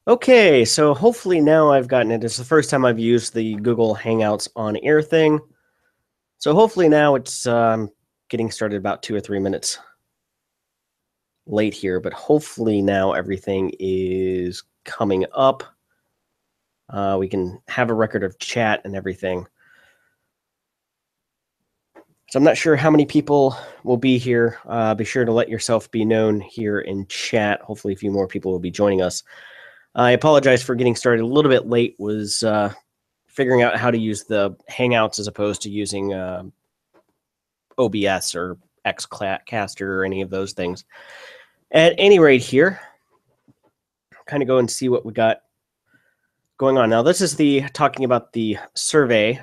Okay, so hopefully now I've gotten it. It's the first time I've used the Google Hangouts on air thing. So hopefully now it's getting started about 2 or 3 minutes late here, but hopefully now everything is coming up. We can have a record of chat and everything. So I'm not sure how many people will be here. Be sure to let yourself be known here in chat. Hopefully a few more people will be joining us. I apologize for getting started a little bit late. Was figuring out how to use the Hangouts as opposed to using OBS or Xcaster or any of those things. At any rate, here, kind of go and see what we got going on. Now, this is talking about the survey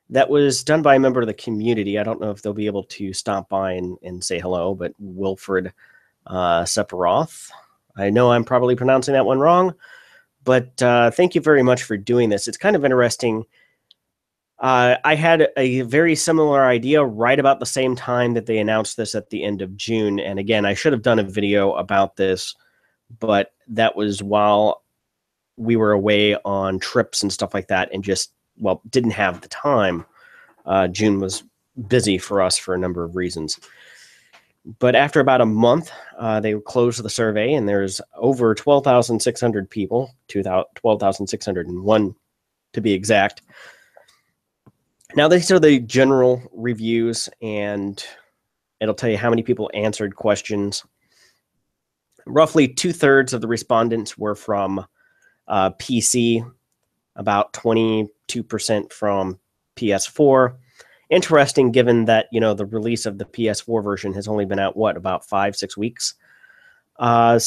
that was done by a member of the community. I don't know if they'll be able to stop by and say hello, but Wilfred Sephiroth. I know I'm probably pronouncing that one wrong, but thank you very much for doing this. It's kind of interesting. I had a very similar idea right about the same time that they announced this at the end of June. And again, I should have done a video about this, but that was while we were away on trips and stuff like that and just, well, didn't have the time. June was busy for us for a number of reasons. But after about a month, they closed the survey, and there's over 12,600 people, 12,601 to be exact. Now, these are the general reviews, and it'll tell you how many people answered questions. Roughly 2/3 of the respondents were from PC, about 22% from PS4. Interesting, given that, the release of the PS4 version has only been out, about 5-6 weeks? And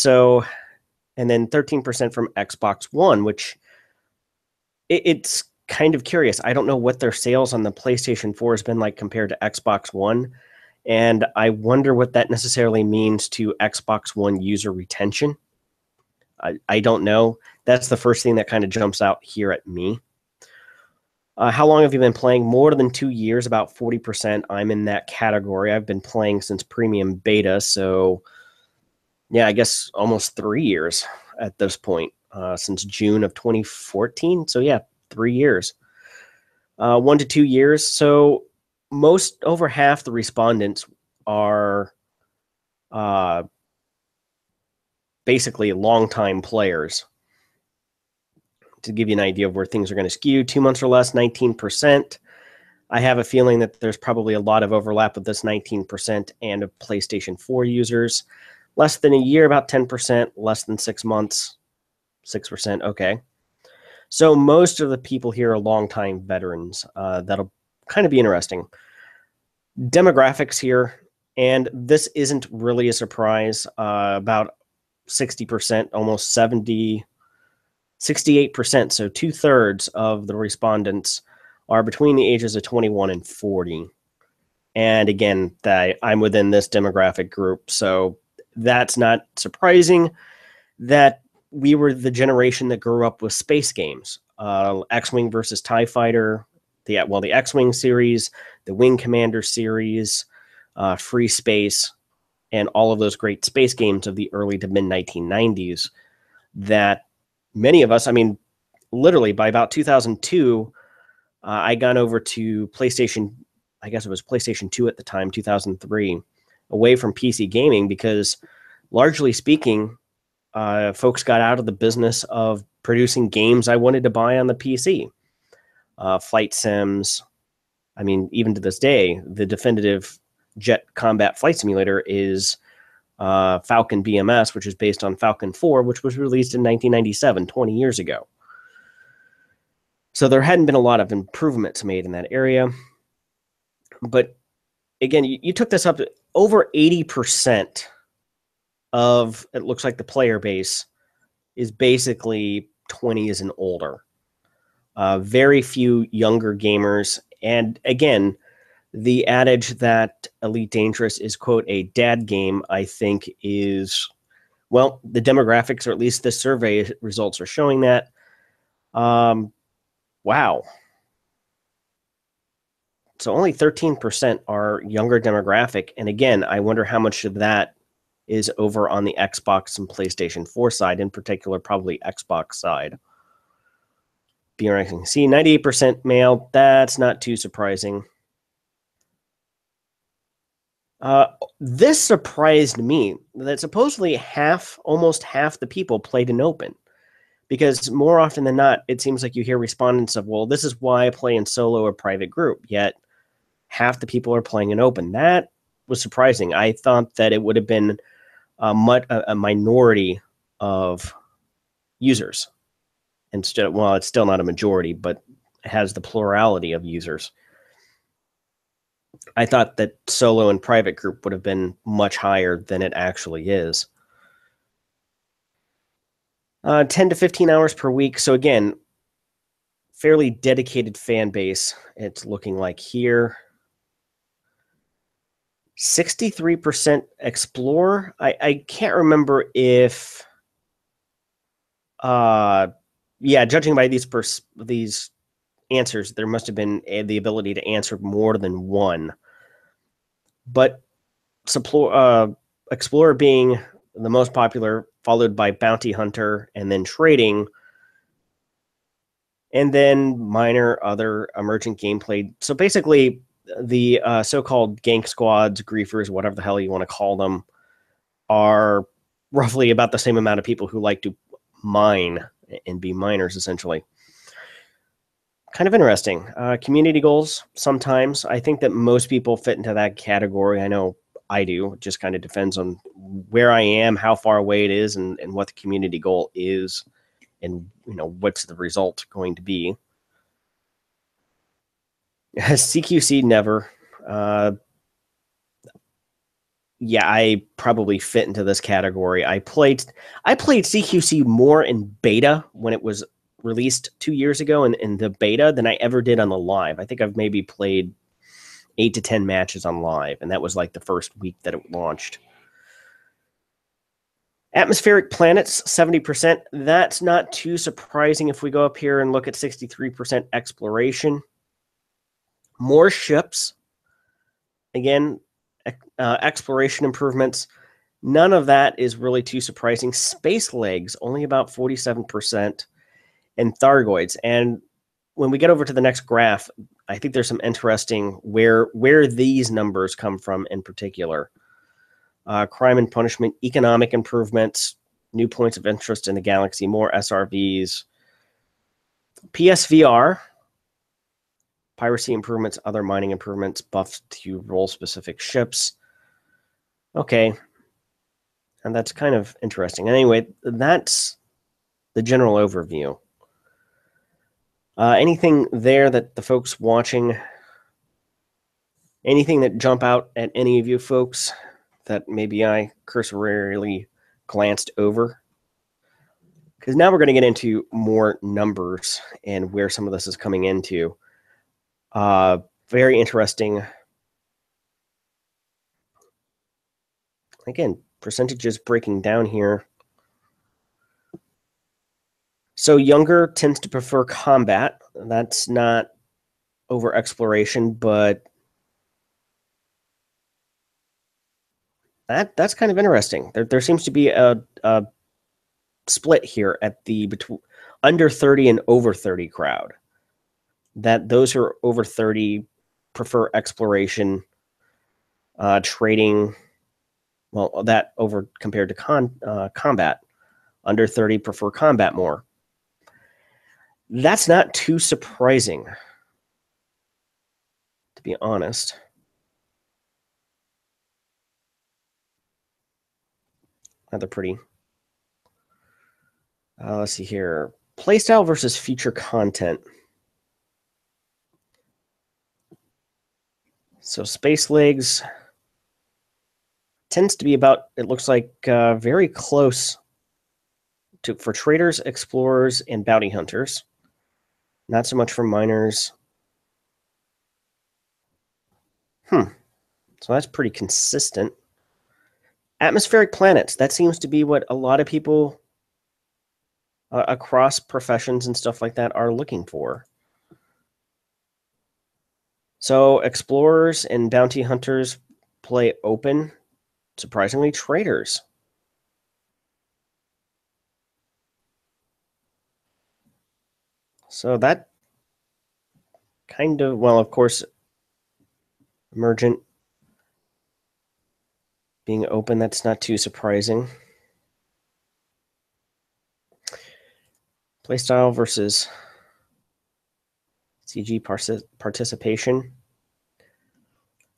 then 13% from Xbox One, which it's kind of curious. I don't know what their sales on the PlayStation 4 has been like compared to Xbox One, and I wonder what that necessarily means to Xbox One user retention. I don't know. That's the first thing that kind of jumps out here at me. How long have you been playing? More than 2 years, about 40%. I'm in that category. I've been playing since premium beta, so yeah, I guess almost 3 years at this point, since June of 2014. So yeah, 3 years. 1 to 2 years. So over half the respondents are basically longtime players. To give you an idea of where things are going to skew, 2 months or less, 19%. I have a feeling that there's probably a lot of overlap with this 19% and of PlayStation 4 users. Less than a year, about 10%. Less than 6 months, 6%. Okay. So most of the people here are longtime veterans. That'll kind of be interesting. Demographics here, and this isn't really a surprise. About 60%, almost 68%, so 2/3 of the respondents are between the ages of 21 and 40. And again, I'm within this demographic group, so that's not surprising that we were the generation that grew up with space games. X-Wing versus TIE Fighter, the X-Wing series, the Wing Commander series, Free Space, and all of those great space games of the early to mid-1990s that many of us, literally by about 2002, I got over to PlayStation, I guess it was PlayStation 2 at the time, 2003, away from PC gaming because, largely speaking, folks got out of the business of producing games I wanted to buy on the PC. Flight sims. Even to this day, the definitive jet combat flight simulator is Falcon BMS, which is based on Falcon 4, which was released in 1997, 20 years ago. So there hadn't been a lot of improvements made in that area. But again, you took this up to over 80% of, it looks like, the player base is basically 20s and older. Very few younger gamers. And again, the adage that Elite Dangerous is, quote, a dad game, I think is, well, the demographics, or at least the survey results, are showing that. Wow. So only 13% are younger demographic. And again, I wonder how much of that is over on the Xbox and PlayStation 4 side, in particular, probably Xbox side. BRXC, 98% male. That's not too surprising. This surprised me that supposedly almost half the people played in open, because more often than not, it seems like you hear respondents of, well, this is why I play in solo or private group, yet half the people are playing in open. That was surprising. I thought that it would have been a minority of users instead. Well, it's still not a majority, but it has the plurality of users. I thought that solo and private group would have been much higher than it actually is. 10 to 15 hours per week. So again, fairly dedicated fan base. It's looking like here. 63% explore. I can't remember if, judging by these answers, there must have been the ability to answer more than one. But Explorer being the most popular, followed by Bounty Hunter, and then Trading, and then minor other emergent gameplay. So basically, the so-called gank squads, griefers, whatever the hell you want to call them, are roughly about the same amount of people who like to mine and be miners, essentially. Kind of interesting. Community goals, sometimes. I think that most people fit into that category. I know I do. It just kind of depends on where I am, how far away it is, and what the community goal is, and what's the result going to be. CQC, never. Yeah, I probably fit into this category. I played CQC more in beta when it was released 2 years ago in the beta than I ever did on the live. I think I've maybe played 8 to 10 matches on live, and that was like the first week that it launched. Atmospheric planets, 70%. That's not too surprising if we go up here and look at 63% exploration. More ships. Again, exploration improvements. None of that is really too surprising. Space legs, only about 47%. And Thargoids. And when we get over to the next graph, I think there's some interesting where these numbers come from in particular. Crime and punishment, economic improvements, new points of interest in the galaxy, more SRVs, PSVR, piracy improvements, other mining improvements, buffs to role-specific ships. Okay. And that's kind of interesting. Anyway, that's the general overview. Anything there that the folks watching, anything that jump out at any of you folks that maybe I cursorily glanced over? Because now we're going to get into more numbers and where some of this is coming into. Very interesting. Again, percentages breaking down here. So younger tends to prefer combat. That's not over exploration, but that's kind of interesting. There seems to be a split here at the between under 30 and over 30 crowd. That those who are over 30 prefer exploration, trading. Well, that over compared to combat. Under 30 prefer combat more. That's not too surprising, to be honest. Rather pretty. Let's see here. Playstyle versus feature content. So Space Legs tends to be about, it looks like, very close to for traders, explorers, and bounty hunters. Not so much for miners. So that's pretty consistent. Atmospheric planets. That seems to be what a lot of people across professions and stuff like that are looking for. So explorers and bounty hunters play open. surprisingly, traders. So that kind of, well, of course, Emergent being open, that's not too surprising. Playstyle versus CG participation.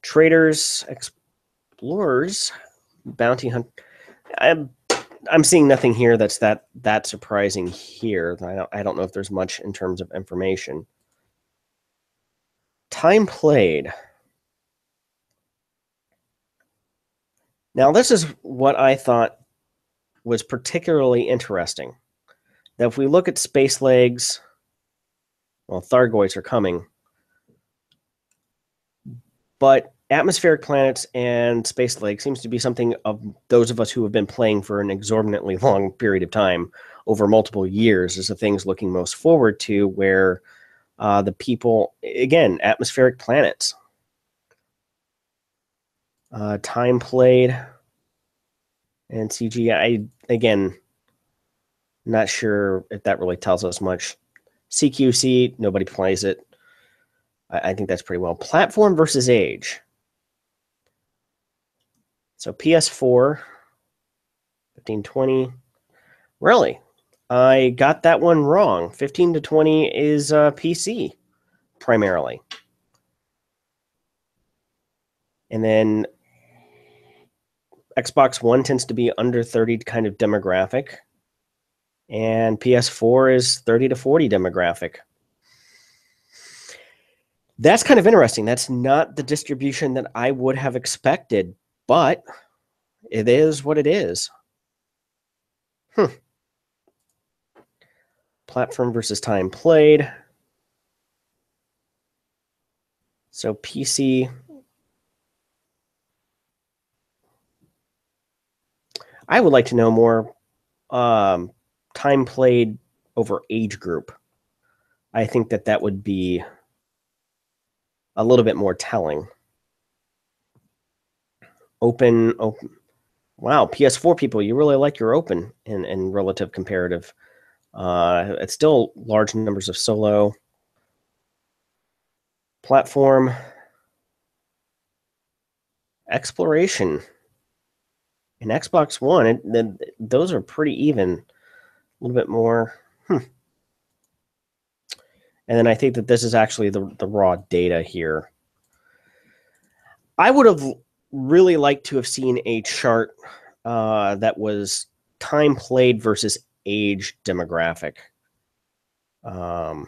Traders, explorers, bounty hunt. I'm seeing nothing here that's that surprising here. I don't know if there's much in terms of information. Time played. Now, this is what I thought was particularly interesting. That if we look at Space Legs, well, Thargoids are coming, but atmospheric planets and Space Legs seems to be something of those of us who have been playing for an exorbitantly long period of time, over multiple years, is the things looking most forward to, where the people, again, atmospheric planets. Time played and CGI, again, not sure if that really tells us much. CQC, nobody plays it. I think that's pretty well. Platform versus age. So PS4, 15-20. Really? I got that one wrong. 15 to 20 is PC, primarily. And then Xbox One tends to be under 30 kind of demographic. And PS4 is 30 to 40 demographic. That's kind of interesting. That's not the distribution that I would have expected, but it is what it is. Platform versus time played. So PC. I would like to know more time played over age group. I think that would be a little bit more telling. Open. Wow, PS4 people, you really like your open in relative comparative. It's still large numbers of solo. Platform. Exploration. In Xbox One, those are pretty even. A little bit more. And then I think that this is actually the raw data here. I would have really liked to have seen a chart that was time played versus age demographic. I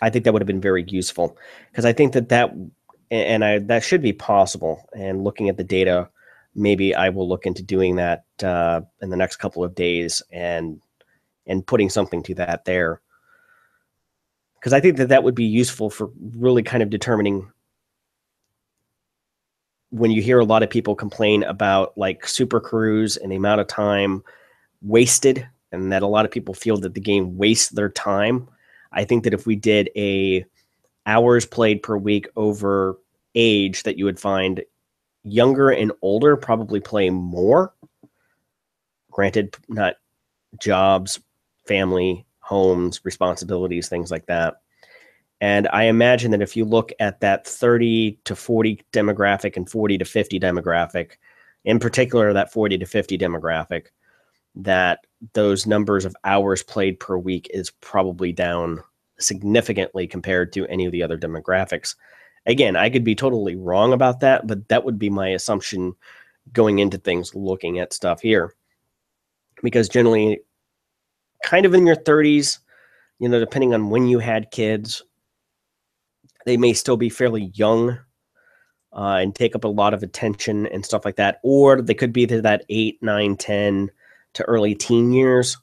think that would have been very useful, because I think that should be possible. And looking at the data, maybe I will look into doing that in the next couple of days and putting something to that there. Because I think that would be useful for really kind of determining, when you hear a lot of people complain about like Super Cruise and the amount of time wasted, and that a lot of people feel that the game wastes their time. I think that if we did a hours played per week over age, that you would find younger and older probably play more. Granted, not jobs, family, homes, responsibilities, things like that. And I imagine that if you look at that 30 to 40 demographic and 40 to 50 demographic, in particular that 40 to 50 demographic, that those numbers of hours played per week is probably down significantly compared to any of the other demographics. Again, I could be totally wrong about that, but that would be my assumption going into things, looking at stuff here. Because generally, kind of in your 30s, depending on when you had kids, they may still be fairly young and take up a lot of attention and stuff like that. Or they could be to that 8, 9, 10 to early teen years,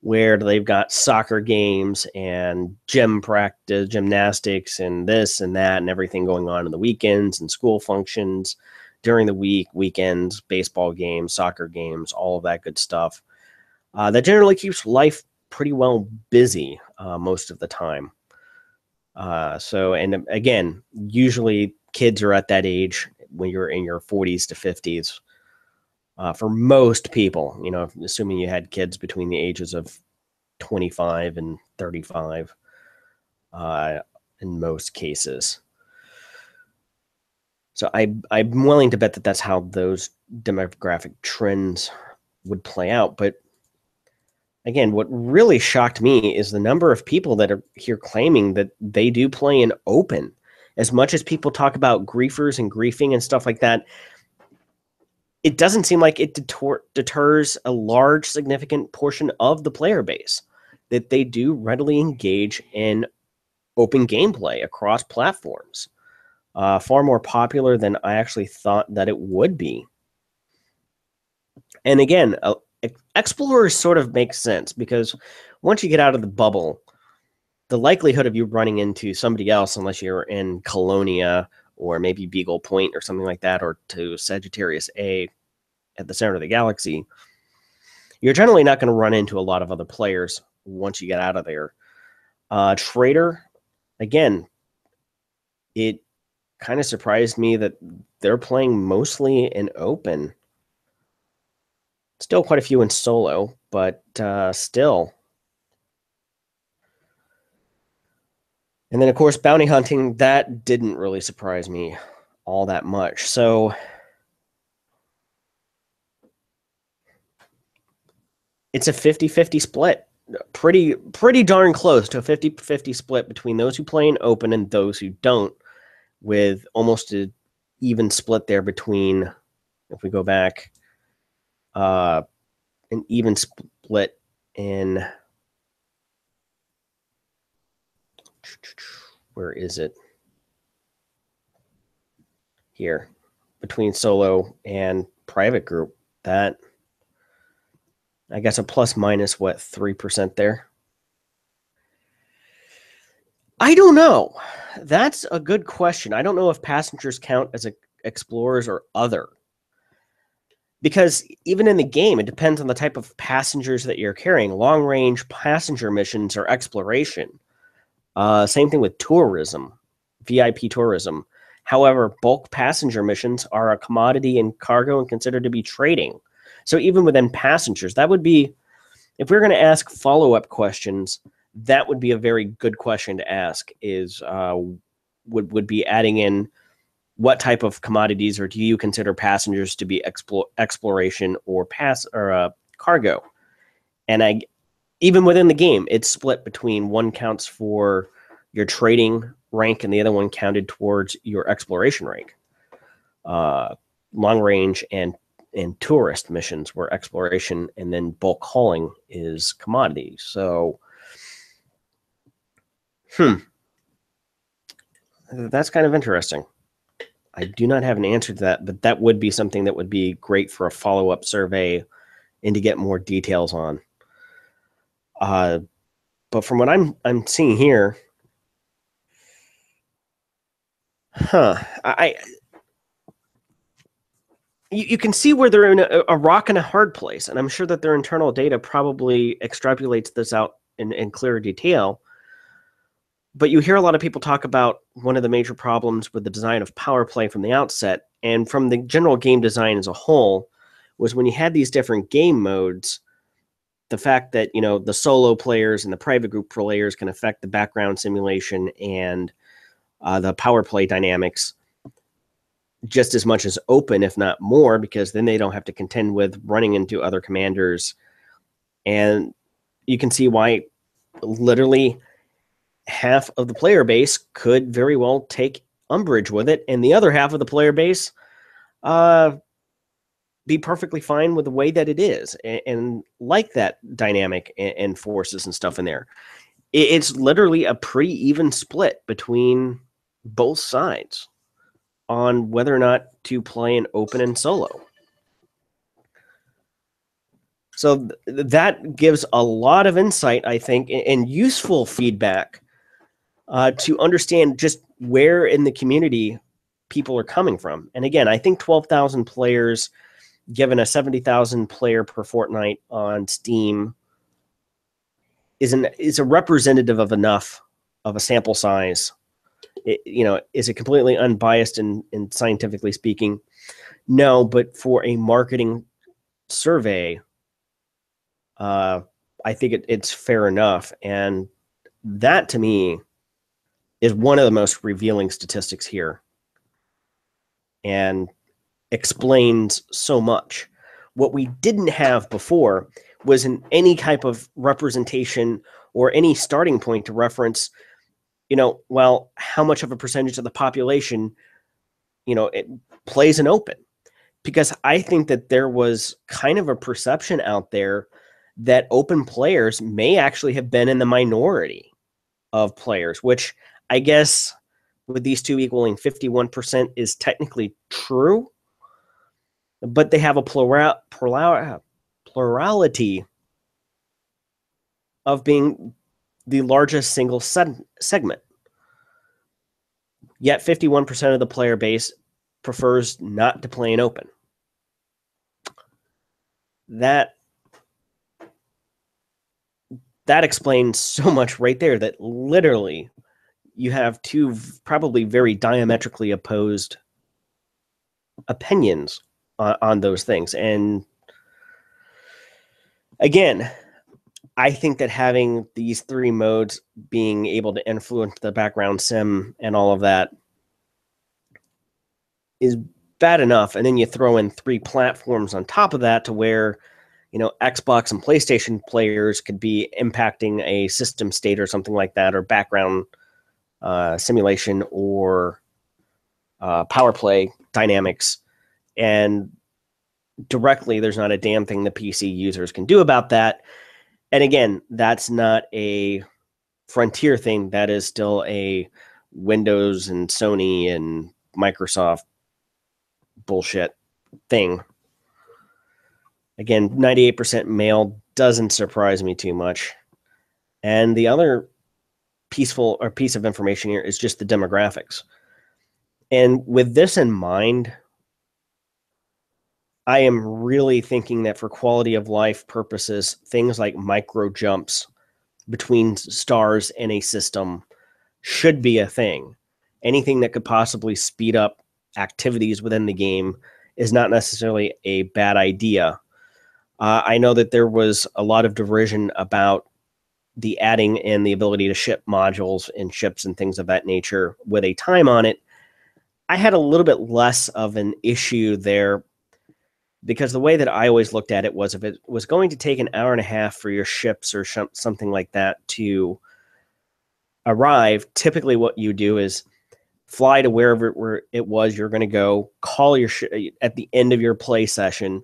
where they've got soccer games and gym practice, gymnastics, and this and that and everything going on in the weekends, and school functions during the week, weekends, baseball games, soccer games, all of that good stuff. That generally keeps life pretty well busy most of the time. And again, usually kids are at that age when you're in your 40s to 50s. For most people, assuming you had kids between the ages of 25 and 35, in most cases. So I'm willing to bet that that's how those demographic trends would play out. But again, what really shocked me is the number of people that are here claiming that they do play in open. As much as people talk about griefers and griefing and stuff like that, it doesn't seem like it deters a large, significant portion of the player base, that they do readily engage in open gameplay across platforms. Far more popular than I actually thought that it would be. And again, Explorers sort of makes sense, because once you get out of the bubble, the likelihood of you running into somebody else, unless you're in Colonia or maybe Beagle Point or something like that, or to Sagittarius A at the center of the galaxy, you're generally not going to run into a lot of other players once you get out of there. Trader, again, it kind of surprised me that they're playing mostly in open. Still quite a few in solo, but still. And then, of course, bounty hunting, that didn't really surprise me all that much. So it's a 50-50 split. Pretty darn close to a 50-50 split between those who play in open and those who don't, with almost an even split there between, if we go back, an even split in, where is it? Here, between solo and private group. That, I guess, a plus minus, what, 3% there? I don't know. That's a good question. I don't know if passengers count as explorers or other. Because even in the game, it depends on the type of passengers that you're carrying. Long-range passenger missions are exploration. Same thing with tourism, VIP tourism. However, bulk passenger missions are a commodity and cargo and considered to be trading. So even within passengers, that would be, if we're going to ask follow-up questions, that would be a very good question to ask, is would be adding in what type of commodities, or do you consider passengers to be exploration or cargo? And even within the game, it's split between one counts for your trading rank and the other one counted towards your exploration rank. Long range and tourist missions were exploration, and then bulk hauling is commodities. So, that's kind of interesting. I do not have an answer to that, but that would be something that would be great for a follow-up survey and to get more details on. But from what I'm seeing here, you can see where they're in a rock and a hard place, and I'm sure that their internal data probably extrapolates this out in clearer detail. But you hear a lot of people talk about one of the major problems with the design of power play from the outset, and from the general game design as a whole, was when you had these different game modes, the fact that, the solo players and the private group players can affect the background simulation and the power play dynamics just as much as open, if not more, because then they don't have to contend with running into other commanders. And you can see why literally half of the player base could very well take umbrage with it, and the other half of the player base be perfectly fine with the way that it is, and like that dynamic and forces and stuff in there. It's literally a pretty even split between both sides on whether or not to play in open and solo. So that gives a lot of insight, I think, and useful feedback to understand just where in the community people are coming from. And again, I think 12,000 players, given a 70,000 player per fortnight on Steam, is a representative of enough of a sample size Is it completely unbiased and scientifically speaking? No, but for a marketing survey, I think it's fair enough. And that to me is one of the most revealing statistics here and explains so much. What we didn't have before was in any type of representation or any starting point to reference, well, how much of a percentage of the population, it plays an open. Because I think that there was kind of a perception out there that open players may actually have been in the minority of players, which I guess with these two equaling 51% is technically true, but they have a plurality of being the largest single segment. Yet 51% of the player base prefers not to play an open. That explains so much right there, that literally you have two probably very diametrically opposed opinions on those things. And again, I think that having these three modes being able to influence the background sim and all of that is bad enough. And then you throw in three platforms on top of that to where, Xbox and PlayStation players could be impacting a system state or something like that, or background simulation or power play dynamics. And directly, there's not a damn thing the PC users can do about that. And again, that's not a Frontier thing. That is still a Windows and Sony and Microsoft bullshit thing. Again, 98% male doesn't surprise me too much. And the other piece of information here is just the demographics. And with this in mind, I am really thinking that for quality of life purposes, things like micro jumps between stars in a system should be a thing. Anything that could possibly speed up activities within the game is not necessarily a bad idea. I know that there was a lot of derision about the adding in the ability to ship modules and ships and things of that nature with a time on it. I had a little bit less of an issue there, because the way that I always looked at it was, if it was going to take an hour and a half for your ships or something like that to arrive, typically what you do is fly to wherever it was you're going to go, call your at the end of your play session,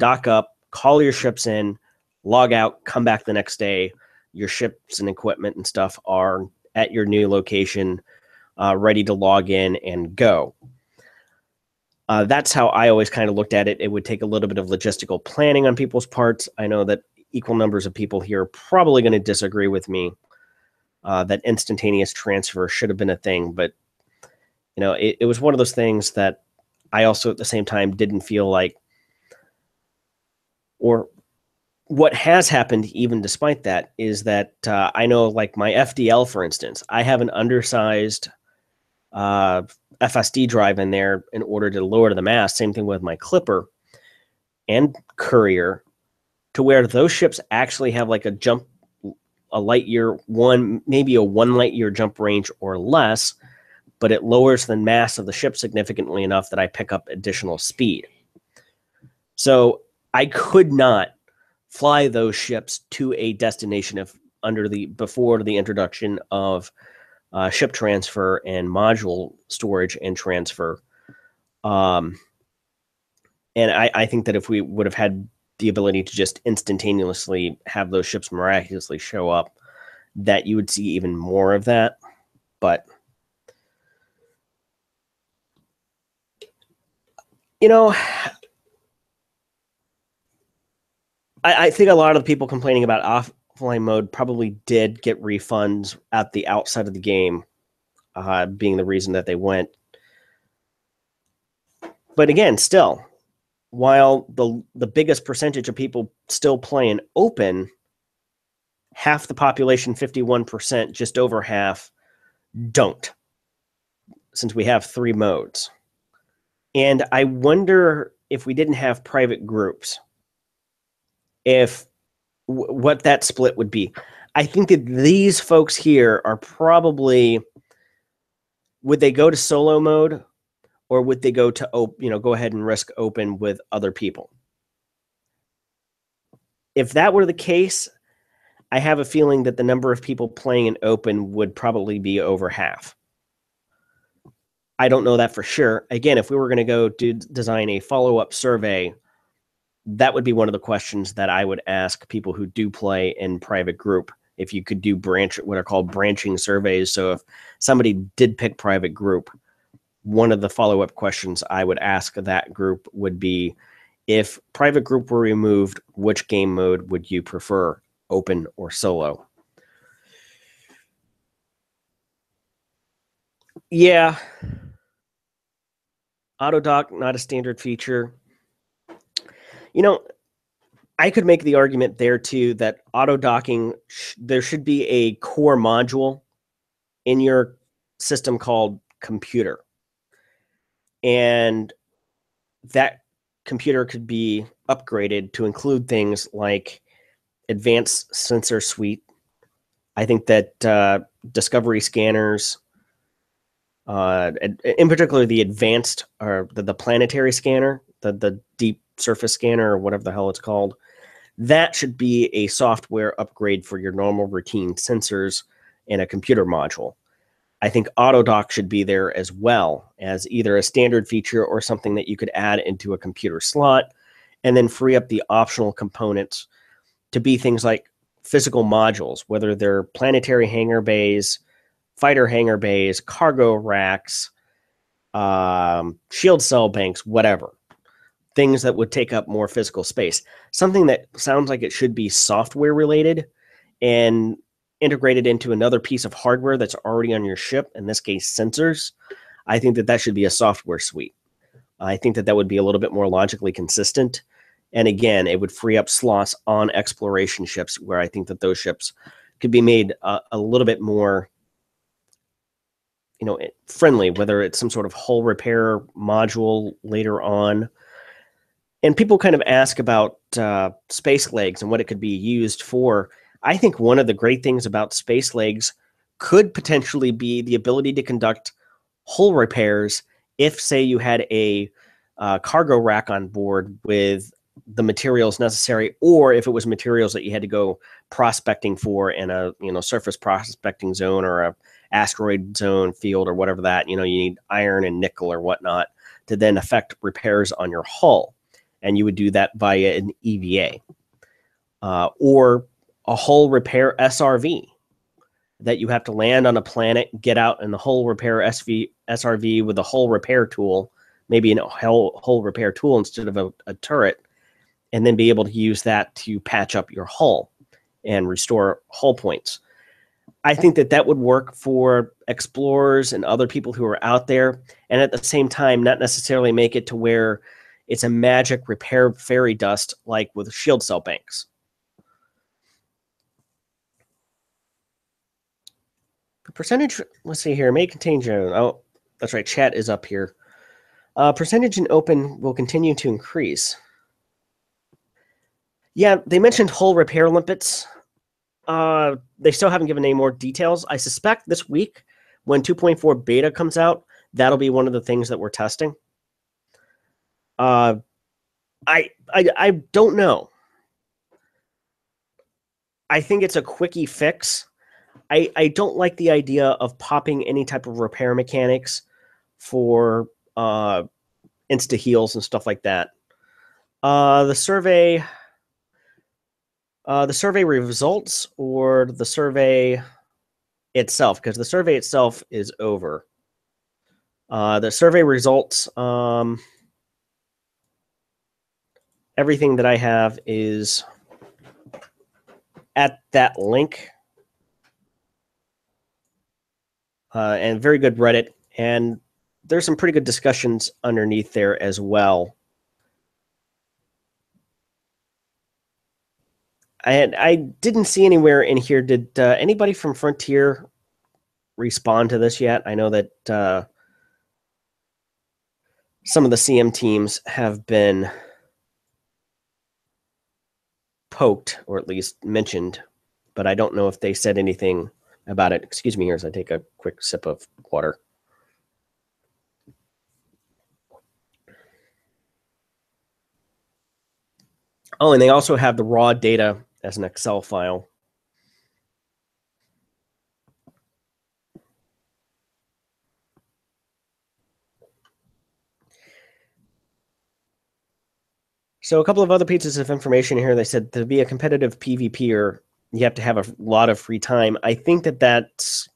dock up, call your ships in, log out, come back the next day. Your ships and equipment and stuff are at your new location, ready to log in and go. That's how I always kind of looked at it. It would take a little bit of logistical planning on people's parts. I know that equal numbers of people here are probably going to disagree with me that instantaneous transfer should have been a thing. But, it was one of those things that I also at the same time didn't feel like, or what has happened even despite that is that I know, like my FDL, for instance, I have an undersized FSD drive in there in order to lower to the mast. Same thing with my Clipper and Courier, to where those ships actually have like a light year, maybe a 1 light year jump range or less, but it lowers the mass of the ship significantly enough that I pick up additional speed. So I could not fly those ships to a destination before the introduction of ship transfer and module storage and transfer. And I think that if we would have had the ability to just instantaneously have those ships miraculously show up, that you would see even more of that. But, I think a lot of the people complaining about offline mode probably did get refunds at the outside of the game, being the reason that they went. But again, still, while the biggest percentage of people still playing open, half the population, 51%, just over half, don't. since we have 3 modes. And I wonder if we didn't have private groups, if what that split would be. I think that these folks here are probably, would they go to solo mode, or would they go to go ahead and risk open with other people? If that were the case, I have a feeling that the number of people playing in open would probably be over half. I don't know that for sure. Again, if we were going to go to design a follow-up survey, that would be one of the questions that I would ask people who do play in private group. If you could do what are called branching surveys. So if somebody did pick private group, one of the follow-up questions I would ask that group would be, if private group were removed, which game mode would you prefer, open or solo? Yeah. Auto dock, not a standard feature. I could make the argument there too that auto docking, there should be a core module in your system called computer. And that computer could be upgraded to include things like advanced sensor suite. I think that discovery scanners, in particular the advanced or the planetary scanner, the deep surface scanner or whatever the hell it's called, that should be a software upgrade for your normal routine sensors in a computer module. I think AutoDock should be there as well as either a standard feature or something that you could add into a computer slot and then free up the optional components to be things like physical modules, whether they're planetary hangar bays, fighter hangar bays, cargo racks, shield cell banks, whatever. Things that would take up more physical space. Something that sounds like it should be software related and integrated into another piece of hardware that's already on your ship, in this case, sensors. I think that should be a software suite. I think that would be a little bit more logically consistent. And again, it would free up slots on exploration ships where I think that those ships could be made a little bit more friendly, whether it's some sort of hull repair module later on. And people kind of ask about space legs and what it could be used for. I think one of the great things about space legs could potentially be the ability to conduct hull repairs if, say, you had a cargo rack on board with the materials necessary, or if it was materials that you had to go prospecting for in a surface prospecting zone or a asteroid zone field or whatever that, you need iron and nickel or whatnot to then affect repairs on your hull. And you would do that via an EVA or a hull repair SRV that you have to land on a planet, get out in the hull repair SRV with a hull repair tool, maybe a hull repair tool instead of a turret, and then be able to use that to patch up your hull and restore hull points. I think that would work for explorers and other people who are out there, and at the same time, not necessarily make it to where it's a magic repair fairy dust like with shield cell banks. The percentage, let's see here, may contain, oh, that's right, chat is up here. Percentage in open will continue to increase. Yeah, they mentioned hull repair limpets. They still haven't given any more details. I suspect this week, when 2.4 beta comes out, that'll be one of the things that we're testing. I don't know. I think it's a quickie fix. I don't like the idea of popping any type of repair mechanics for insta heals and stuff like that. The survey results or the survey itself, because the survey itself is over. The survey results, everything that I have is at that link. And very good Reddit. And there's some pretty good discussions underneath there as well. I didn't see anywhere in here. Did anybody from Frontier respond to this yet? I know that some of the CM teams have been poked, or at least mentioned, but I don't know if they said anything about it. Excuse me here as I take a quick sip of water. Oh, and they also have the raw data as an Excel file. So a couple of other pieces of information here. They said to be a competitive PvPer, you have to have a lot of free time. I think that that's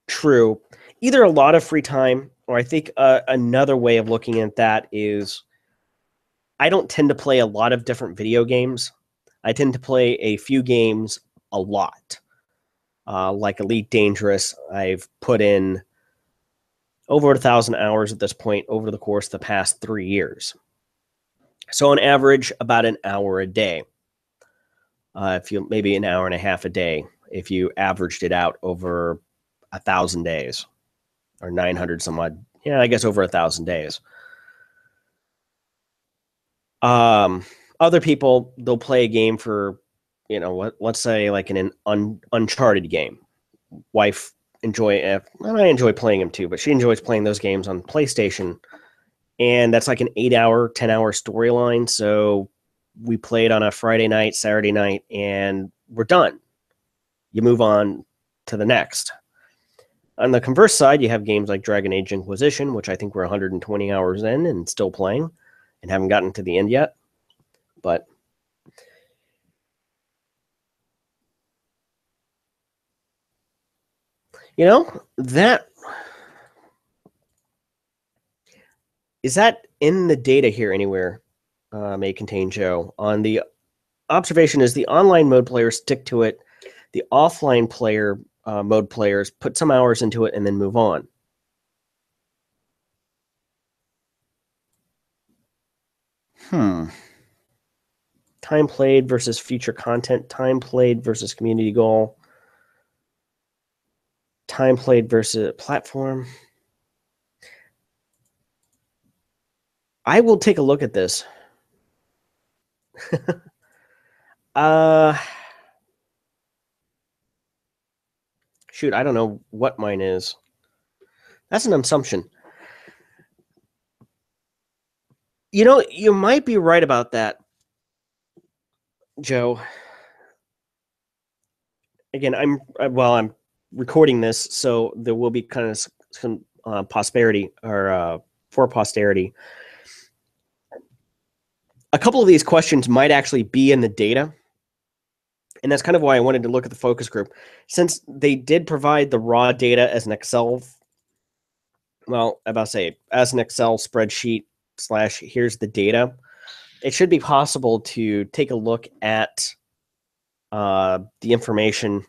true. Either a lot of free time, or I think another way of looking at that is I don't tend to play a lot of different video games. I tend to play a few games a lot. Like Elite Dangerous, I've put in over 1,000 hours at this point over the course of the past 3 years. So on average, about an hour a day. If you maybe an hour and a half a day, if you averaged it out over 1,000 days or 900 some odd, yeah, I guess over 1,000 days. Other people, they'll play a game for, let's say like an Uncharted game. Wife and I enjoy playing them too, but she enjoys playing those games on PlayStation. And that's like an 8-hour, 10-hour storyline. So we played on a Friday night, Saturday night, and we're done. You move on to the next. On the converse side, you have games like Dragon Age Inquisition, which I think we're 120 hours in and still playing and haven't gotten to the end yet. But that is that in the data here anywhere. May contain Joe on the observation is the online mode players stick to it. The offline player mode players put some hours into it and then move on. Time played versus future content. Time played versus community goal. Time played versus platform. I will take a look at this. Shoot, I don't know what mine is. That's an assumption. You might be right about that, Joe. Again, I'm recording this, so there will be kind of some posterity or for posterity. A couple of these questions might actually be in the data. And that's kind of why I wanted to look at the focus group. Since they did provide the raw data as an Excel, as an Excel spreadsheet / here's the data, it should be possible to take a look at the information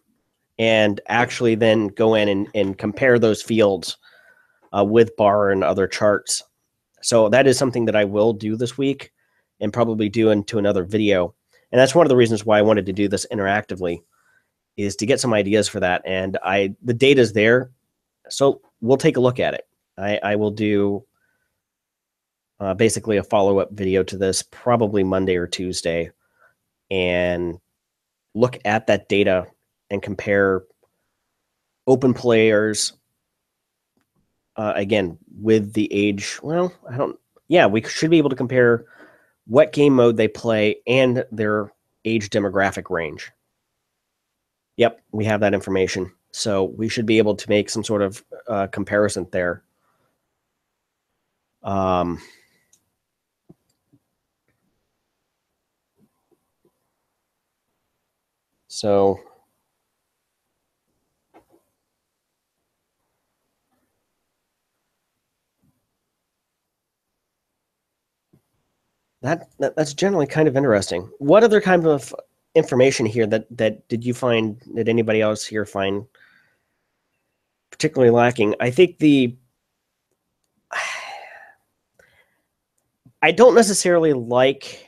and actually then go in and compare those fields with bar and other charts. So that is something that I will do this week and probably do into another video. And that's one of the reasons why I wanted to do this interactively, is to get some ideas for that. And the data's there, so we'll take a look at it. I will do basically a follow-up video to this, probably Monday or Tuesday, and look at that data and compare open players, again, with the age. We should be able to compare what game mode they play and their age demographic range. Yep, we have that information. So we should be able to make some sort of comparison there. So that's generally kind of interesting. What other kind of information here that did you find, did anybody else here find particularly lacking? I think I don't necessarily like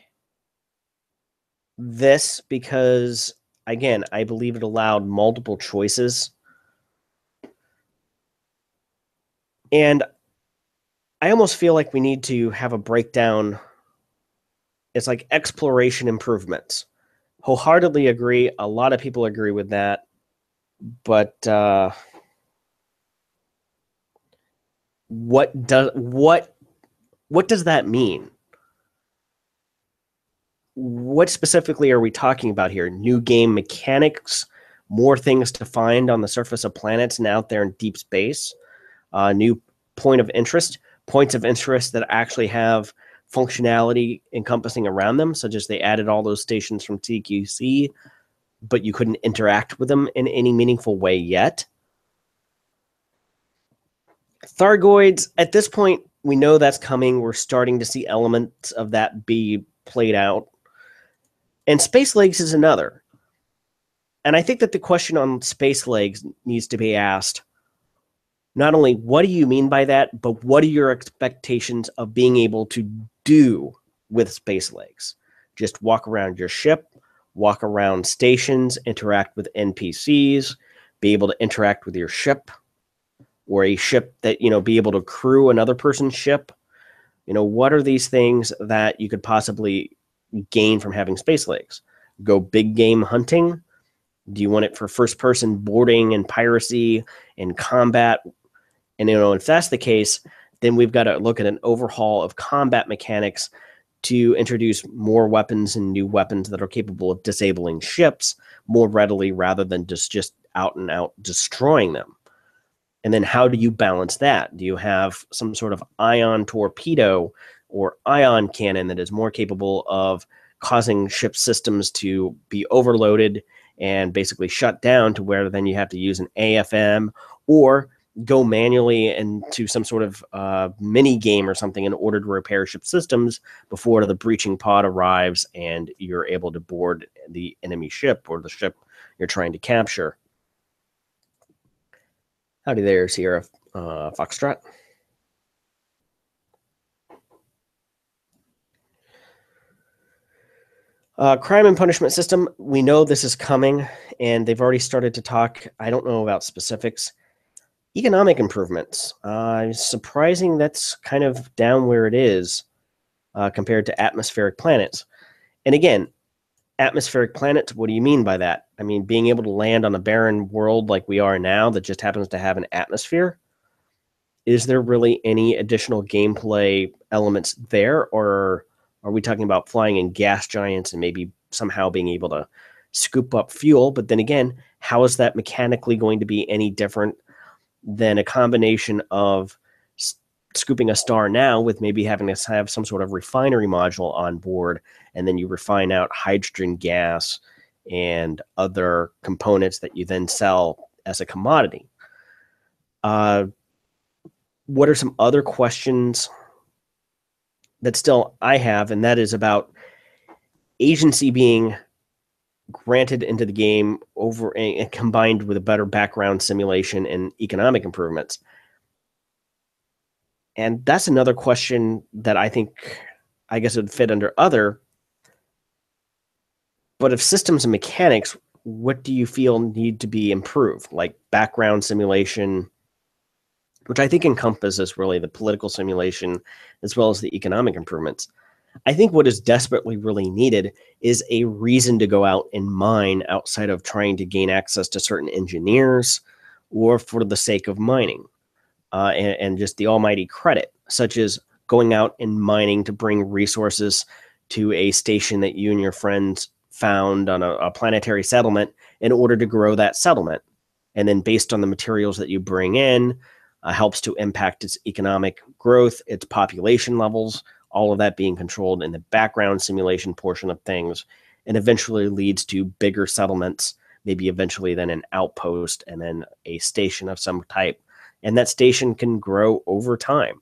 this because, again, I believe it allowed multiple choices. And I almost feel like we need to have a breakdown. It's like exploration improvements. Wholeheartedly agree. A lot of people agree with that. But what does that mean? What specifically are we talking about here? New game mechanics, more things to find on the surface of planets and out there in deep space, new points of interest that actually have functionality encompassing around them, such as they added all those stations from TQC, but you couldn't interact with them in any meaningful way yet. Thargoids, at this point, we know that's coming. We're starting to see elements of that be played out. And space legs is another. And I think that the question on space legs needs to be asked not only what do you mean by that, but what are your expectations of being able to do with space legs? Just walk around your ship, walk around stations, interact with NPCs, be able to interact with your ship, or a ship that, be able to crew another person's ship. What are these things that you could possibly gain from having space legs? Go big game hunting? Do you want it for first person boarding and piracy and combat? And if that's the case, then we've got to look at an overhaul of combat mechanics to introduce more weapons and new weapons that are capable of disabling ships more readily rather than just out and out destroying them. And then how do you balance that? Do you have some sort of ion torpedo or ion cannon that is more capable of causing ship systems to be overloaded and basically shut down to where then you have to use an AFM or go manually into some sort of mini game or something in order to repair ship systems before the breaching pod arrives and you're able to board the enemy ship or the ship you're trying to capture? Howdy there, Sierra Foxtrot. Crime and punishment system. We know this is coming, and they've already started to talk. I don't know about specifics. Economic improvements. Surprising that's kind of down where it is compared to atmospheric planets. And again, atmospheric planets, what do you mean by that? I mean, being able to land on a barren world like we are now that just happens to have an atmosphere? Is there really any additional gameplay elements there, or are we talking about flying in gas giants and maybe somehow being able to scoop up fuel? But then again, how is that mechanically going to be any different than a combination of scooping a star now with maybe having to have some sort of refinery module on board, and then you refine out hydrogen gas and other components that you then sell as a commodity? What are some other questions that still I have, and that is about agency being granted into the game over and combined with a better background simulation and economic improvements. And that's another question that I think, I guess, would fit under other. But if systems and mechanics, what do you feel need to be improved? Like background simulation, which I think encompasses really the political simulation as well as the economic improvements. I think what is desperately really needed is a reason to go out and mine outside of trying to gain access to certain engineers or for the sake of mining. And just the almighty credit, such as going out and mining to bring resources to a station that you and your friends found on a planetary settlement in order to grow that settlement. And then based on the materials that you bring in, helps to impact its economic growth, its population levels, all of that being controlled in the background simulation portion of things, and eventually leads to bigger settlements, maybe eventually then an outpost and then a station of some type. And that station can grow over time.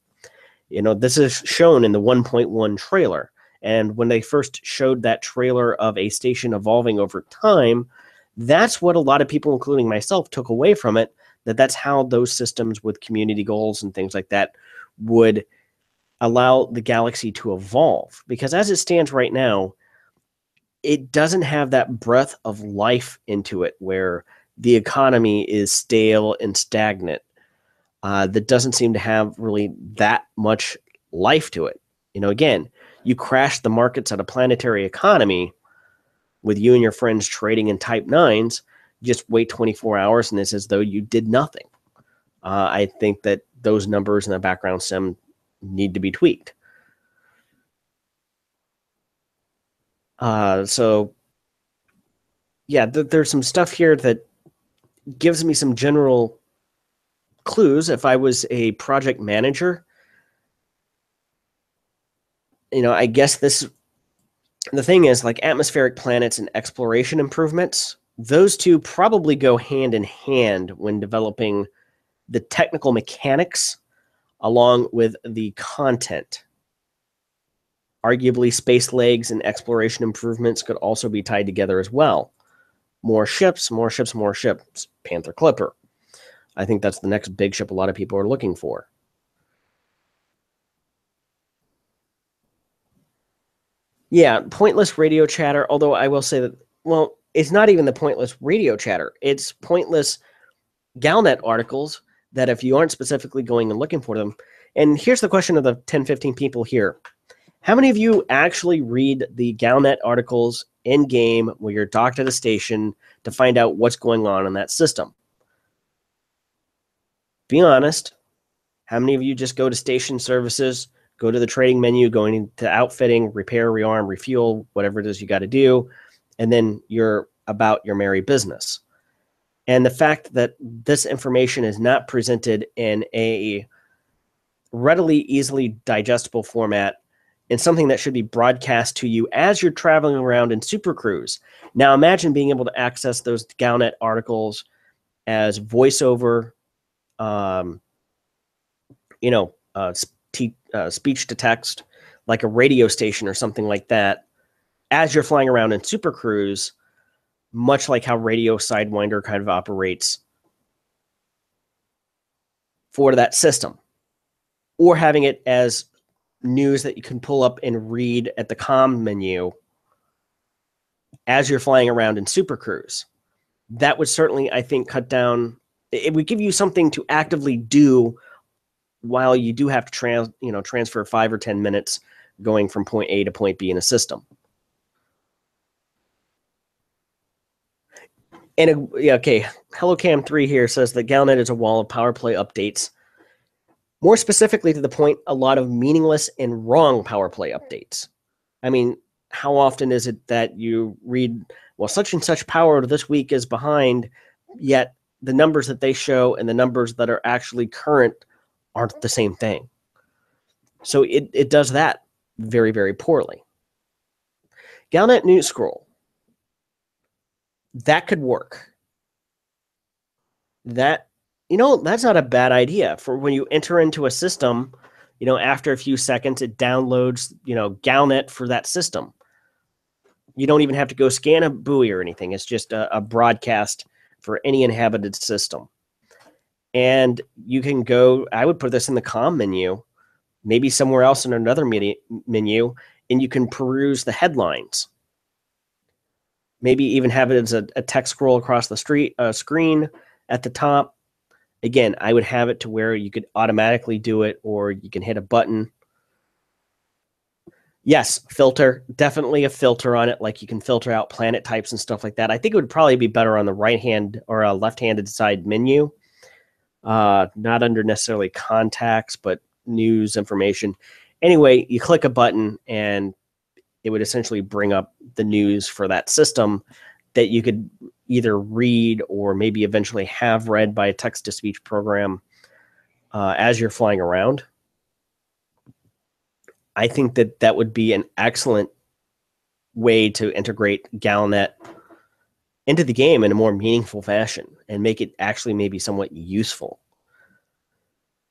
This is shown in the 1.1 trailer. And when they first showed that trailer of a station evolving over time, that's what a lot of people, including myself, took away from it, that's how those systems with community goals and things like that would allow the galaxy to evolve. Because as it stands right now, it doesn't have that breath of life into it where the economy is stale and stagnant. that doesn't seem to have really that much life to it. Again, you crash the markets at a planetary economy with you and your friends trading in Type 9s, just wait 24 hours and it's as though you did nothing. I think that those numbers in the background sim need to be tweaked. So, yeah, there's some stuff here that gives me some general clues. If I was a project manager, I guess the thing is, like atmospheric planets and exploration improvements, those two probably go hand in hand when developing the technical mechanics along with the content. Arguably, space legs and exploration improvements could also be tied together as well. More ships, more ships, more ships. Panther Clipper. I think that's the next big ship a lot of people are looking for. Yeah, pointless radio chatter, although I will say that, well, it's not even the pointless radio chatter. It's pointless Galnet articles that if you aren't specifically going and looking for them, and here's the question of the 10, 15 people here. How many of you actually read the Galnet articles in-game where you're docked at a station to find out what's going on in that system? Be honest. How many of you just go to station services, go to the trading menu, going into outfitting, repair, rearm, refuel, whatever it is you got to do, and then you're about your merry business? And the fact that this information is not presented in a readily, easily digestible format and something that should be broadcast to you as you're traveling around in Super Cruise. Now imagine being able to access those Galnet articles as voiceover, speech to text, like a radio station or something like that, as you're flying around in Super Cruise, much like how Radio Sidewinder kind of operates for that system, or having it as news that you can pull up and read at the comm menu as you're flying around in Super Cruise. That would certainly, I think, cut down. It would give you something to actively do while you do have to transfer 5 or 10 minutes going from point A to point B in a system. And okay, HelloCam3 here says that Galnet is a wall of power play updates. More specifically to the point, a lot of meaningless and wrong power play updates. I mean, how often is it that you read, well, such and such power this week is behind, yet the numbers that they show and the numbers that are actually current aren't the same thing? So it does that very, very poorly. Galnet News Scroll. That could work. That's not a bad idea for when you enter into a system. After a few seconds, it downloads, Galnet for that system. You don't even have to go scan a buoy or anything. It's just a broadcast for any inhabited system. And you can go, I would put this in the comm menu, maybe somewhere else in another menu, and you can peruse the headlines. Maybe even have it as a text scroll across the screen at the top. Again, I would have it to where you could automatically do it, or you can hit a button. Yes, filter. Definitely a filter on it, like you can filter out planet types and stuff like that. I think it would probably be better on the right-hand or a left-handed side menu. Not under necessarily contacts, but news, information. Anyway, you click a button, and it would essentially bring up the news for that system that you could either read or maybe eventually have read by a text-to-speech program as you're flying around. I think that would be an excellent way to integrate Galnet into the game in a more meaningful fashion and make it actually maybe somewhat useful.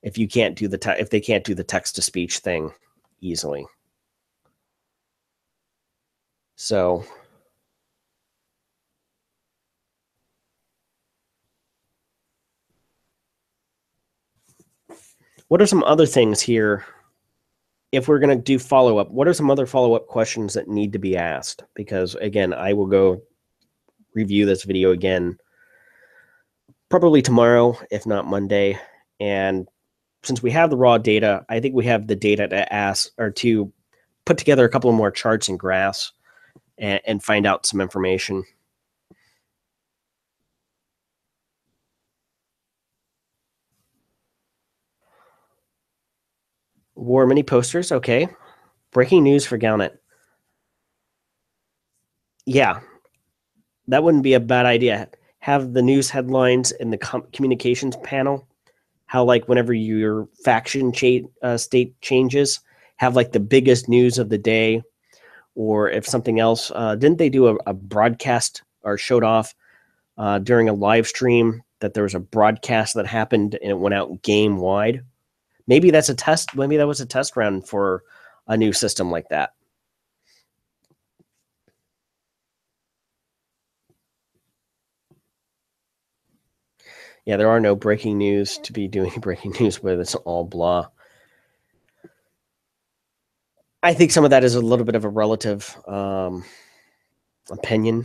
If you can't do if they can't do the text-to-speech thing easily. So what are some other things here? If we're going to do follow-up, what are some other follow-up questions that need to be asked? Because again, I will go review this video again probably tomorrow, if not Monday, And since we have the raw data, I think we have the data to ask or to put together a couple of more charts and graphs and find out some information. War mini posters, okay. Breaking news for Galnet. Yeah, that wouldn't be a bad idea. Have the news headlines in the communications panel. How like whenever your faction state changes, have like the biggest news of the day, or if something else. Didn't they do a broadcast or showed off during a live stream that there was a broadcast that happened and it went out game wide? Maybe that's a test. Maybe that was a test run for a new system like that. Yeah, there are no breaking news to be doing breaking news with. It's all blah. I think some of that is a little bit of a relative opinion.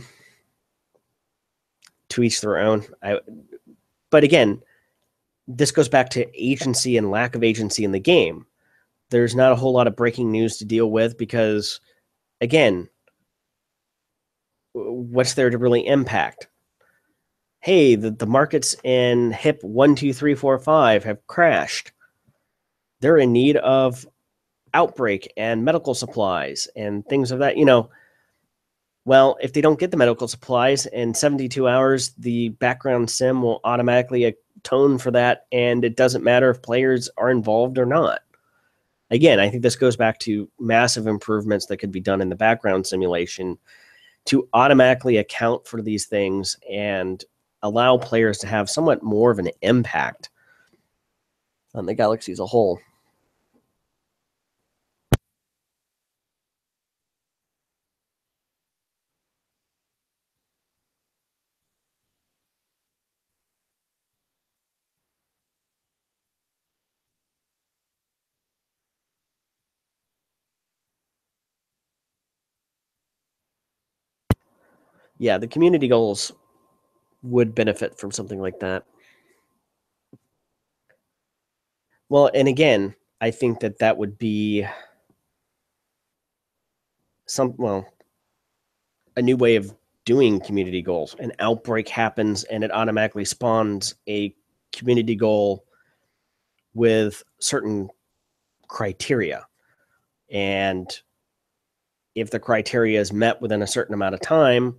To each their own. But again, this goes back to agency and lack of agency in the game. There's not a whole lot of breaking news to deal with because, again, what's there to really impact? Hey, the markets in HIP 1, 2, 3, 4, 5 have crashed. They're in need of outbreak and medical supplies and things of that. Well, if they don't get the medical supplies in 72 hours, the background sim will automatically atone for that, and it doesn't matter if players are involved or not. Again, I think this goes back to massive improvements that could be done in the background simulation to automatically account for these things and allow players to have somewhat more of an impact on the galaxy as a whole. Yeah, the community goals would benefit from something like that. Well, and again, I think that would be a new way of doing community goals. An outbreak happens and it automatically spawns a community goal with certain criteria. And if the criteria is met within a certain amount of time,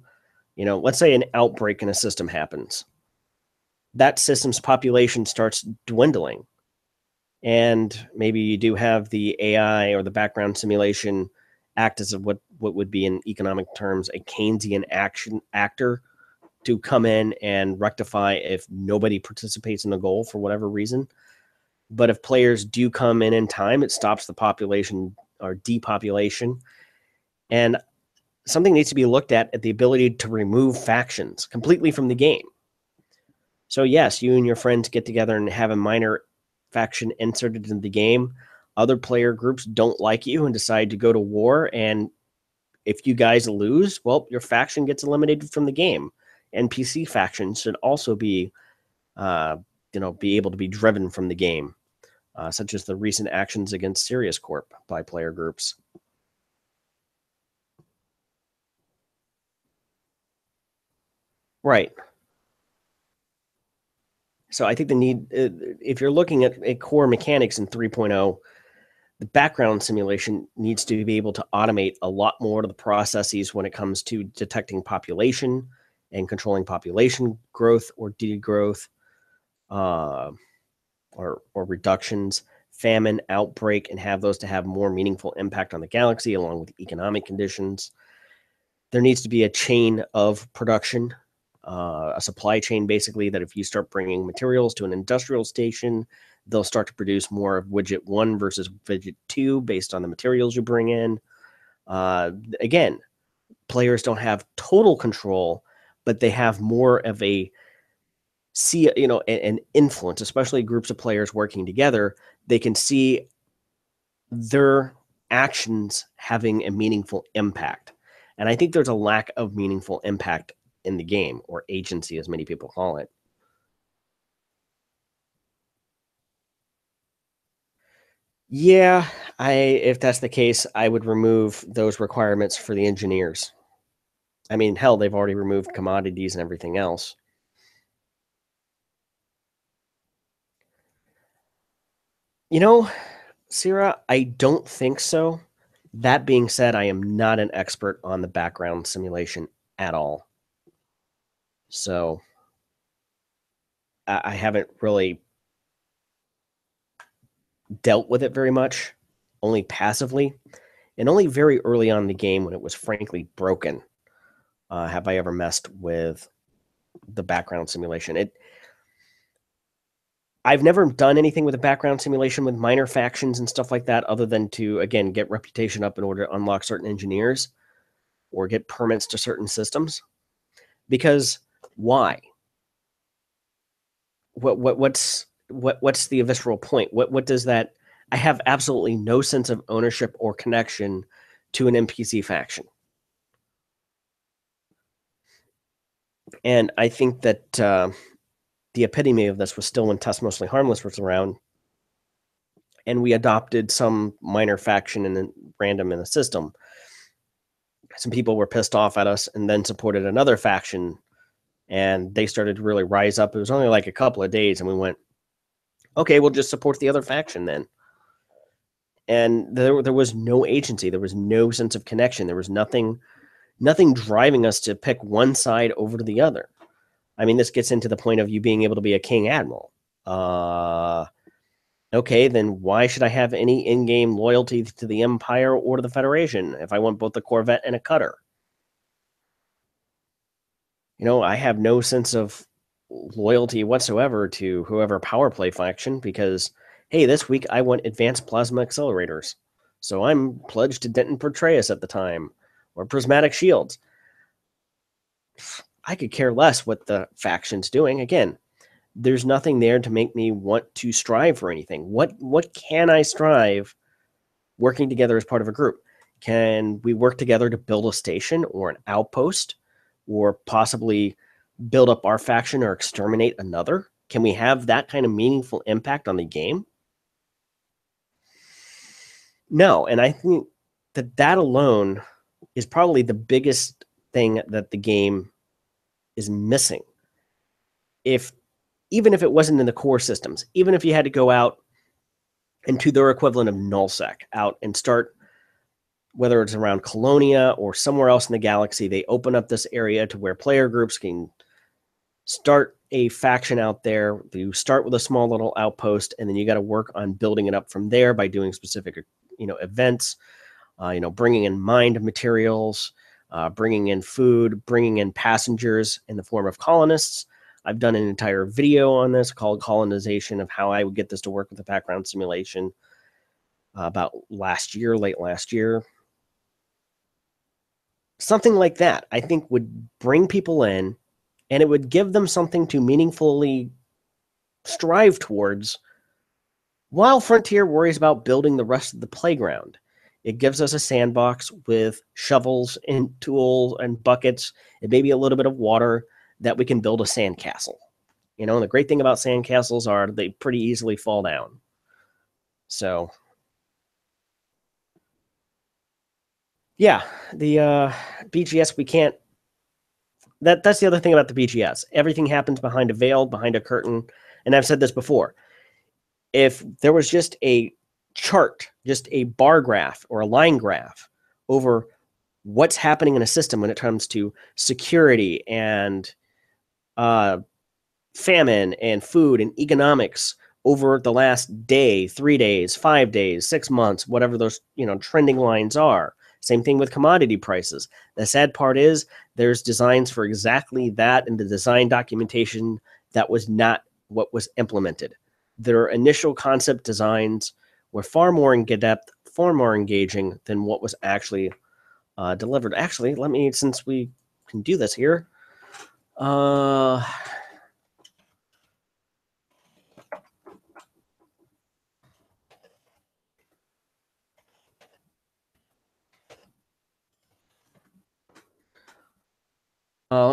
let's say an outbreak in a system happens, that system's population starts dwindling. And maybe you do have the AI or the background simulation act as what would be in economic terms a Keynesian actor to come in and rectify if nobody participates in the goal for whatever reason. But if players do come in time, it stops the population or depopulation. And something needs to be looked at the ability to remove factions completely from the game. So yes, you and your friends get together and have a minor faction inserted in the game. Other player groups don't like you and decide to go to war. And if you guys lose, well, your faction gets eliminated from the game. NPC factions should also be, be able to be driven from the game, such as the recent actions against Sirius Corp by player groups. Right. So I think the need, if you're looking at core mechanics in 3.0, the background simulation needs to be able to automate a lot more of the processes when it comes to detecting population and controlling population growth or degrowth, or reductions, famine, outbreak, and have those to have more meaningful impact on the galaxy along with economic conditions. There needs to be a chain of production, a supply chain, basically, that if you start bringing materials to an industrial station, they'll start to produce more of widget 1 versus widget 2 based on the materials you bring in. Again, players don't have total control, but they have more of an influence, especially groups of players working together. They can see their actions having a meaningful impact. And I think there's a lack of meaningful impact in the game, or agency, as many people call it. Yeah, if that's the case, I would remove those requirements for the engineers. I mean, hell, they've already removed commodities and everything else. You know, Sierra, I don't think so. That being said, I am not an expert on the background simulation at all. So I haven't really dealt with it very much, only passively, and only very early on in the game when it was frankly broken. Have I ever messed with the background simulation? I've never done anything with a background simulation with minor factions and stuff like that, other than to again get reputation up in order to unlock certain engineers or get permits to certain systems. Because why? What's the visceral point? What does that? I have absolutely no sense of ownership or connection to an NPC faction, and I think that the epitome of this was still when Test Mostly Harmless was around, and we adopted some minor faction and random in the system. Some people were pissed off at us and then supported another faction, and they started to really rise up. It was only like a couple of days, and we went, okay, we'll just support the other faction then. And there was no agency. There was no sense of connection. There was nothing driving us to pick one side over to the other. I mean, this gets into the point of you being able to be a king admiral. Okay, then why should I have any in-game loyalty to the Empire or to the Federation if I want both a Corvette and a cutter? I have no sense of loyalty whatsoever to whoever power play faction because, hey, this week I want advanced plasma accelerators. So I'm pledged to Denton Petraeus at the time, or prismatic shields. I could care less what the faction's doing. Again, there's nothing there to make me want to strive for anything. What can I strive working together as part of a group? Can we work together to build a station or an outpost, or possibly build up our faction or exterminate another? Can we have that kind of meaningful impact on the game? No, and I think that alone is probably the biggest thing that the game is missing. If Even if it wasn't in the core systems, even if you had to go out into their equivalent of nullsec out and start, whether it's around Colonia or somewhere else in the galaxy, they open up this area to where player groups can start a faction out there. You start with a small little outpost, and then you got to work on building it up from there by doing specific, events, bringing in mined materials, bringing in food, bringing in passengers in the form of colonists. I've done an entire video on this called Colonization, of how I would get this to work with the background simulation about late last year. Something like that, I think, would bring people in, and it would give them something to meaningfully strive towards while Frontier worries about building the rest of the playground. It gives us a sandbox with shovels and tools and buckets and maybe a little bit of water that we can build a sandcastle. And the great thing about sandcastles are they pretty easily fall down. So, yeah, the BGS, we can't. That's the other thing about the BGS. Everything happens behind a veil, behind a curtain. And I've said this before. If there was just a chart, just a bar graph or a line graph over what's happening in a system when it comes to security and famine and food and economics over the last day, 3 days, 5 days, 6 months, whatever those trending lines are. Same thing with commodity prices. The sad part is there's designs for exactly that in the design documentation that was not what was implemented. Their initial concept designs were far more in depth, far more engaging than what was actually delivered. Actually, since we can do this here, let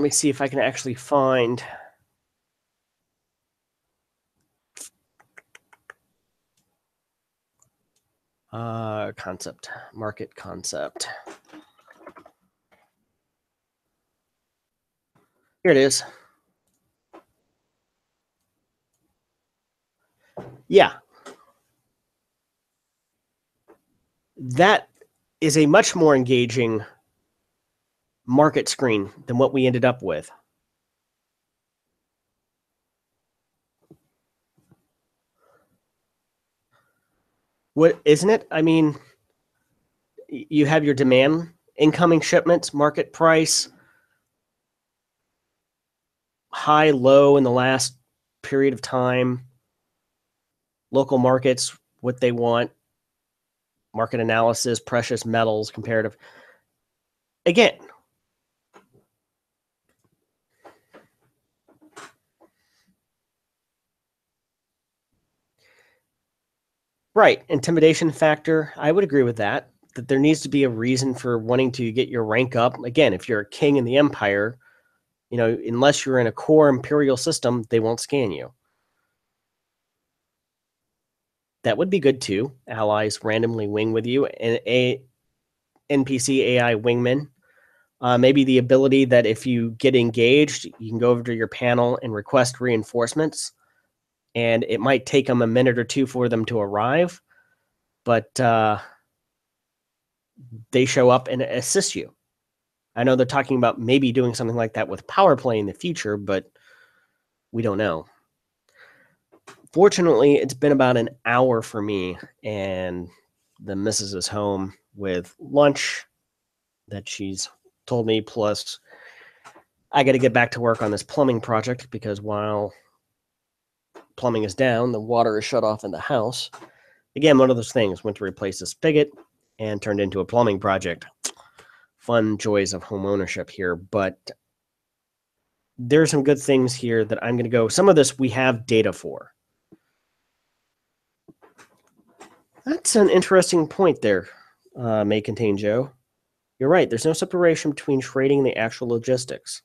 me see if I can actually find. Concept, market concept. Here it is. Yeah. That is a much more engaging market screen than what we ended up with. What isn't it? I mean, you have your demand, incoming shipments, market price, high, low in the last period of time, local markets, what they want, market analysis, precious metals, comparative. Again, right, intimidation factor. I would agree with that. That there needs to be a reason for wanting to get your rank up. Again, if you're a king in the empire, unless you're in a core imperial system, they won't scan you. That would be good too. Allies randomly wing with you, and a NPC AI wingman. Maybe the ability that if you get engaged, you can go over to your panel and request reinforcements, and it might take them a minute or two for them to arrive, but they show up and assist you. I know they're talking about maybe doing something like that with power play in the future, but we don't know. Fortunately, it's been about an hour for me, and the missus is home with lunch that she's told me, plus I got to get back to work on this plumbing project because while plumbing is down, the water is shut off in the house. Again, one of those things, went to replace the spigot and turned into a plumbing project. Fun joys of home ownership here, but there's some good things here that I'm going to go. Some of this we have data for. That's an interesting point there, May Contain Joe. You're right. There's no separation between trading and the actual logistics.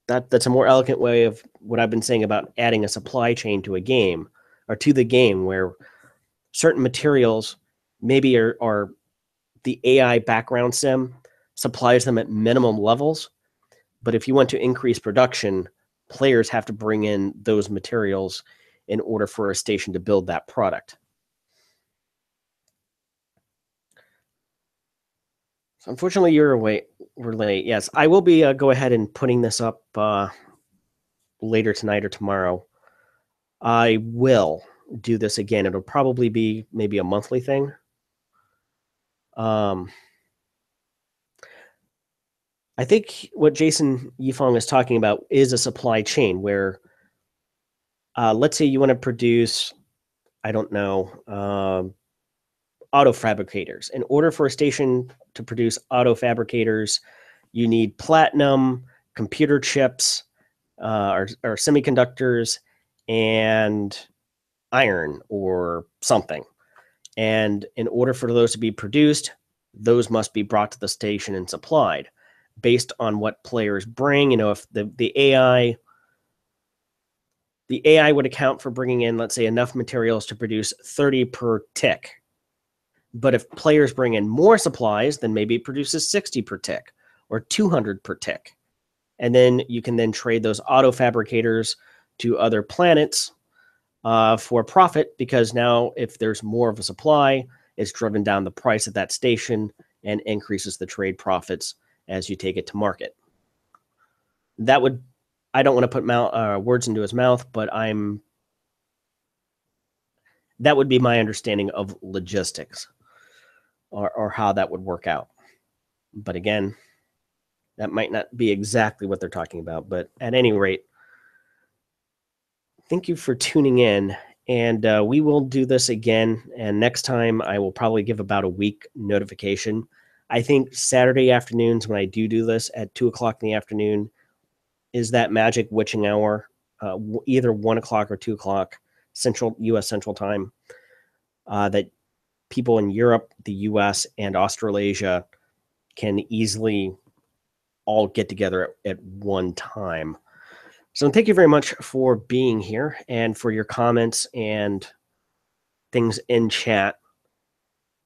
That's a more elegant way of what I've been saying about adding a supply chain to a game or to the game where certain materials maybe are the AI background sim supplies them at minimum levels. But if you want to increase production, players have to bring in those materials in order for a station to build that product. So unfortunately, you're away. We're late. Yes, I will be go ahead and putting this up later tonight or tomorrow. I will do this again. It'll probably be maybe a monthly thing. I think what Jason Yifong is talking about is a supply chain where, let's say you want to produce, I don't know, auto fabricators. In order for a station to produce auto fabricators, you need platinum, computer chips, or semiconductors, and iron or something. And in order for those to be produced, those must be brought to the station and supplied based on what players bring. If the AI would account for bringing in, let's say, enough materials to produce 30 per tick. But if players bring in more supplies, then maybe it produces 60 per tick or 200 per tick. And then you can then trade those auto fabricators to other planets for profit, because now if there's more of a supply, it's driven down the price of that station and increases the trade profits as you take it to market. I don't want to put words into his mouth, but that would be my understanding of logistics or how that would work out. But again, that might not be exactly what they're talking about. But at any rate, thank you for tuning in. And we will do this again. And next time, I will probably give about a week notification. I think Saturday afternoons when I do this at 2 o'clock in the afternoon is that magic witching hour, either 1 o'clock or 2 o'clock U.S. Central Time, that people in Europe, the U.S., and Australasia can easily all get together at one time. So thank you very much for being here and for your comments and things in chat.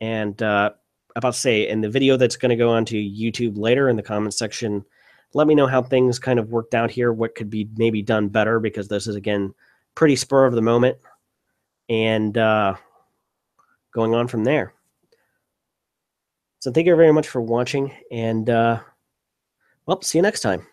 And about to say, in the video that's going to go onto YouTube later, in the comment section, let me know how things kind of worked out here, what could be maybe done better, because this is, again, pretty spur of the moment, and going on from there. So thank you very much for watching, and well, see you next time.